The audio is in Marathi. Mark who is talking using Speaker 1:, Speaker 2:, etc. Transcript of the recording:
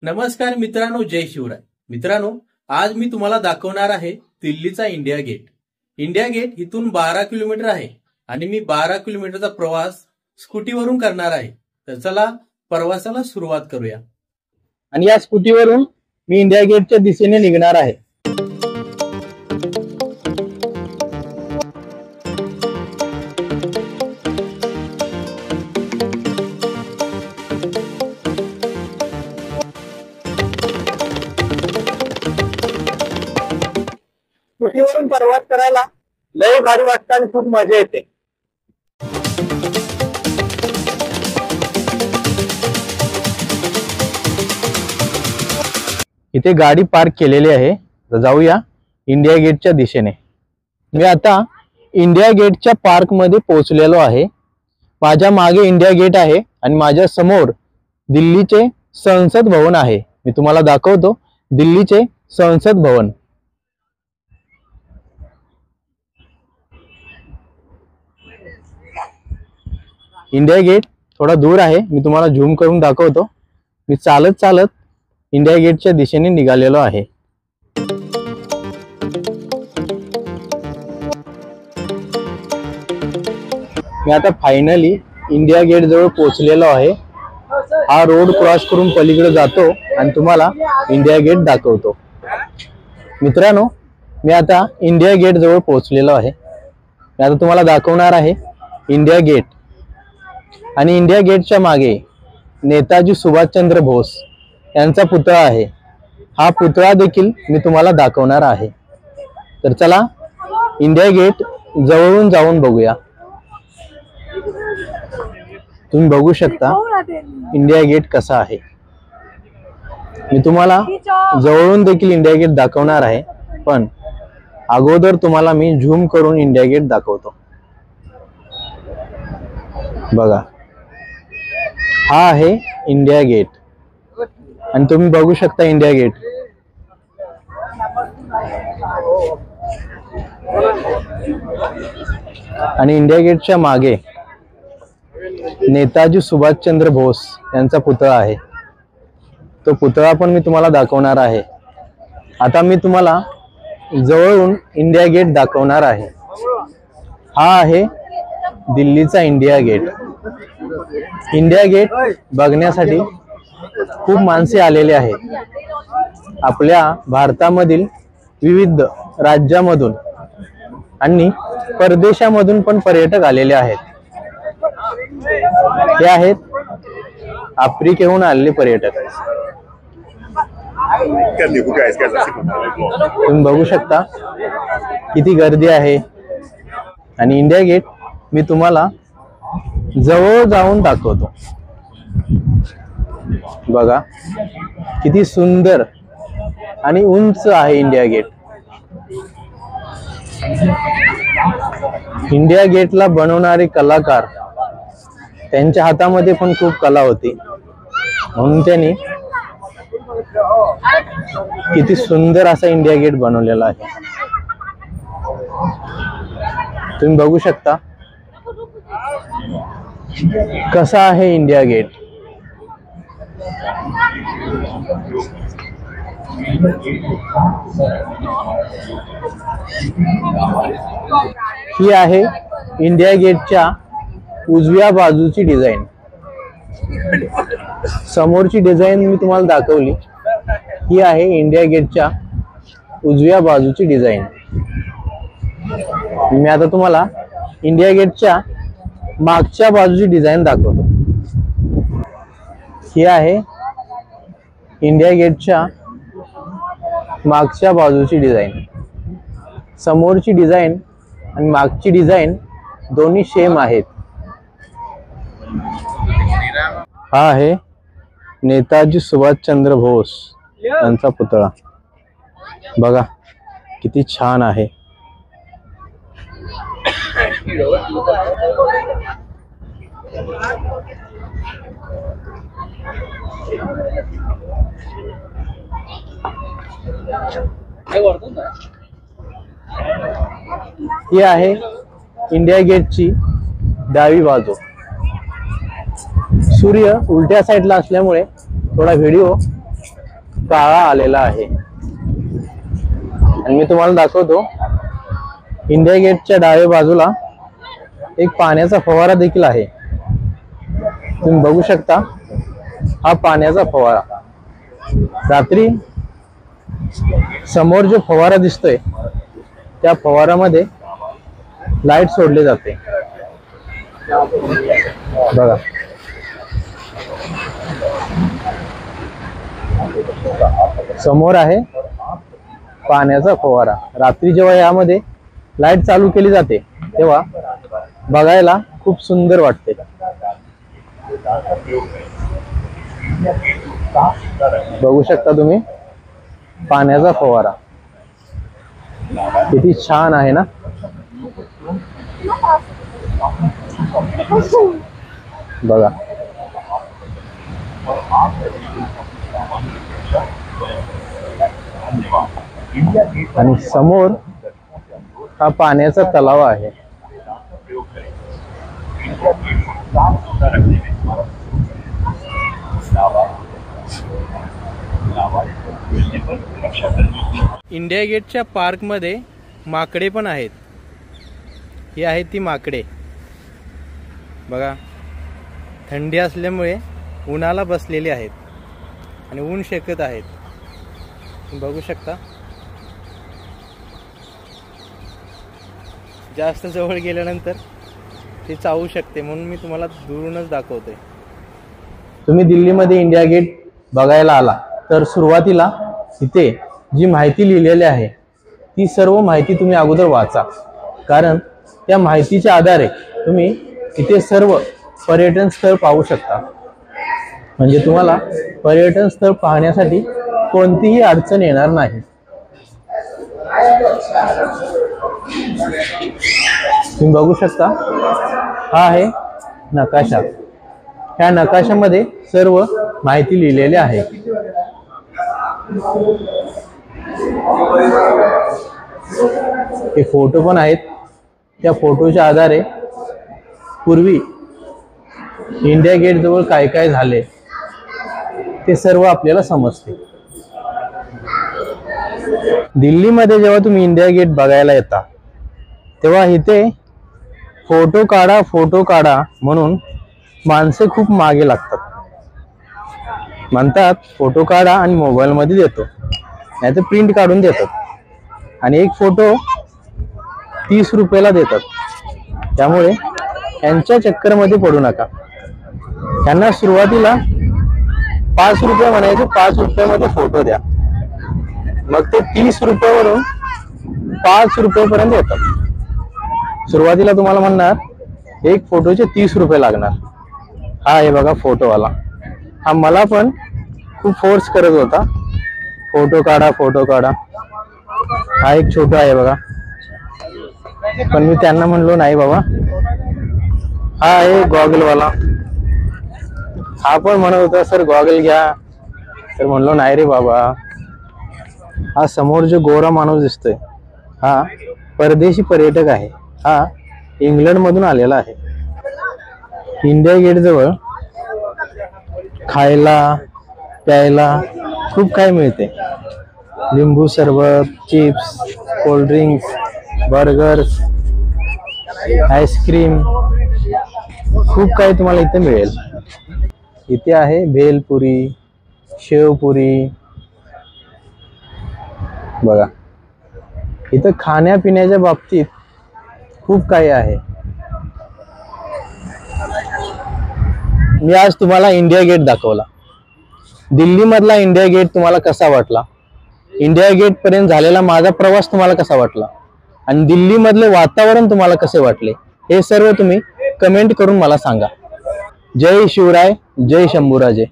Speaker 1: नमस्कार मित्रांनो, जय शिवराय. मित्रांनो, आज मी तुम्हाला दाखवणार आहे दिल्लीचा इंडिया गेट. इंडिया गेट इथून 12 किलोमीटर आहे आणि मी 12 किलोमीटरचा प्रवास स्कूटीवरून करणार आहे. तर चला प्रवासाला सुरुवात करूया.
Speaker 2: आणि या स्कूटीवरून मी इंडिया गेटच्या दिशेने निघणार आहे. स्कूटीवरून प्रवास करायला लय भारी वाटतं आणि खूप मजा येते. इथे गाडी पार्क केलेली आहे. तर जाऊया इंडिया गेटच्या दिशेने. मी आता इंडिया गेटच्या पार्क मध्ये पोहोचलेलो आहे. माझ्या मागे इंडिया गेट आहे आणि माझ्या समोर दिल्लीचे संसद भवन आहे. मी तुम्हाला दाखवतो दिल्लीचे संसद भवन. इंडिया गेट थोडा दूर आहे. मी तुम्हाला झूम करून दाखवतो. मी चालत चालत इंडिया गेटच्या दिशेने निघालेलो आहे. मी आता फायनली इंडिया गेट जवळ पोहोचलेलो आहे. हा रोड क्रॉस करून पलीकडे जातो आणि तुम्हाला इंडिया गेट दाखवतो. मित्रांनो, मी आता इंडिया गेट जवळ पोहोचलेलो आहे. मी आता तुम्हाला दाखवणार आहे इंडिया गेट. आणि इंडिया गेटच्या मागे नेताजी सुभाषचंद्र बोस यांचा पुतळा आहे. हा पुतळा देखील मी तुम्हाला दाखवणार आहे. तर चला इंडिया गेट जवळून जाऊन बघूया. तुम्ही बघू शकता इंडिया गेट कसा आहे. मी तुम्हाला जवळून देखील इंडिया गेट दाखवणार आहे, पण अगोदर तुम्हाला मी झूम करून इंडिया गेट दाखवतो. बघा, हा आहे इंडिया गेट आणि तुम्ही बघू शकता इंडिया गेट. आणि इंडिया गेटच्या मागे नेताजी सुभाषचंद्र बोस यांचा पुतळा आहे. तो पुतळा पण मी तुम्हाला दाखवणार आहे. आता मी तुम्हाला जवळून इंडिया गेट दाखवणार आहे. हा आहे दिल्लीचा इंडिया गेट. इंडिया गेट बघण्यासाठी खूप माणसे आलेले आहेत. आपल्या भारतामधील विविध राज्यामधून आणि परदेशामधून पण पर्यटक आलेले आहेत. हे आहेत आफ्रिकेहून आलेले पर्यटक. तुम्ही बघू शकता किती गर्दी आहे. आणि इंडिया गेट मी तुम्हाला जवळ जाऊन दाखवतो. बघा किती सुंदर आणि उंच आहे इंडिया गेट. इंडिया गेटला बनवणारे कलाकार, त्यांच्या हातामध्ये पण खूप कला होती, म्हणून त्यांनी किती सुंदर असा इंडिया गेट बनवलेला आहे. तुम्ही बघू शकता कसा आहे इंडिया गेट. ही आहे इंडिया गेटच्या उजव्या बाजूची डिझाईन. समोरची डिझाईन मी तुम्हाला दाखवली. ही आहे इंडिया गेटच्या उजव्या बाजूची डिझाईन. मी आता तुम्हाला इंडिया गेटच्या मागच्या बाजूची डिझाईन दाखवतो. ही आहे इंडिया गेटच्या मागच्या बाजूची डिझाईन. समोरची डिझाईन आणि मागची डिझाईन दोन्ही सेम आहेत. हा आहे नेताजी सुभाषचंद्र बोस यांचा पुतळा. बघा किती छान आहे. ही आहे इंडिया गेटची डावी बाजू. सूर्य उलट्या साईडला असल्यामुळे थोडा व्हिडिओ काळा आलेला आहे। आणि मी तुम्हाला दाखवतो, इंडिया गेटच्या डाव्या बाजूला एक पाण्याचा फवारा देखील आहे। तुम्ही बघू शकता, हा पाण्याचा फवारा। रात्री समोर जो फवारा दिसतोय त्या फवारामध्ये लाईट सोडले जाते बघा। समोर आहे पाण्याचा फवारा। रात्री जेव्हा यामध्ये लाईट चालू केली जाते तेव्हा बघायला खूप सुंदर वाटते। बघू शकता तुम्ही पाण्याचा फवारा किती छान आहे ना। बघा आणि समोर हा पाण्याचा तलाव आहे।
Speaker 1: इंडिया गेटच्या पार्क मध्ये माकडे पण आहेत। ही आहेत ती माकडे बघा, थंडी असल्यामुळे उन्हाला बसलेली आहेत आणि ऊन शेकत आहेत। बघू शकता, जास्त जवळ गेल्यानंतर ते चावू शकते, म्हणून मी तुम्हाला दुरूनच दाखवतोय।
Speaker 2: तुम्ही दिल्लीमध्ये इंडिया गेट बघायला आला तर सुरुवातीला इथे जी माहिती लिहिलेली आहे ती सर्व माहिती तुम्ही अगोदर वाचा, कारण त्या माहितीच्या आधारे तुम्ही इथे सर्व पर्यटन स्थळ पाहू शकता। म्हणजे तुम्हाला पर्यटन स्थळ पाहण्यासाठी कोणतीही अडचण येणार नाही। तुम्ही बघू शकता, हा आहे नकाशा। ह्या नकाशामध्ये सर्व माहिती लिहिलेली आहे। हे फोटो पण आहेत, त्या फोटोच्या आधारे पूर्वी इंडिया गेट जवळ काय काय झाले ते सर्व आपल्याला समजते। दिल्लीमध्ये जेव्हा तुम्ही इंडिया गेट बघायला येता तेव्हा इथे फोटो काढा म्हणून माणसे खूप मागे लागतात। म्हणतात फोटो काढा आणि मोबाईल मध्ये देतो, नाहीतर प्रिंट काढून देतात आणि एक फोटो 30 रुपयाला देतात। त्यामुळे यांच्या चक्करमध्ये पडू नका। त्यांना सुरुवातीला 5 रुपये म्हणायचे, 5 रुपयामध्ये फोटो द्या, मग ते 30 रुपयावरून 5 रुपयेपर्यंत येतात। सुरुवातीला तुम्हाला म्हणणार एक फोटोचे 30 रुपये लागणार। हा आहे बघा फोटोवाला, हा मला पण खूप फोर्स करत होता, फोटो काढा। हा एक छोटा आहे बघा, पण मी त्यांना म्हणलो नाही बाबा। हा आहे गॉगलवाला, हा पण म्हणत होता सर गॉगल घ्या, तर म्हणलो नाही रे बाबा। हा समोर जो गोरा माणूस दिसतोय हा परदेशी पर्यटक आहे, हा इंग्लंड मधून आलेला आहे। इंडिया गेट जवळ खायला प्यायला खूप काही मिळते। लिंबू सरबत, चिप्स, कोल्ड्रिंक्स, बर्गर्स, आईस्क्रीम, खूप काही तुम्हाला इथे मिळेल। इथे आहे भेलपुरी, शेवपुरी बघा। इथं खाण्यापिण्याच्या बाबतीत खूप काही आहे। मी आज तुम्हाला इंडिया गेट दाखवला। दिल्ली मधला इंडिया गेट तुम्हाला कसा वाटला? इंडिया गेट पर्यंत झालेला माझा प्रवास तुम्हाला कसा वाटला? आणि दिल्ली मधले वातावरण तुम्हाला कसे वाटले? हे सर्व तुम्ही कमेंट करून मला सांगा। जय शिवराय, जय शंभूराजे।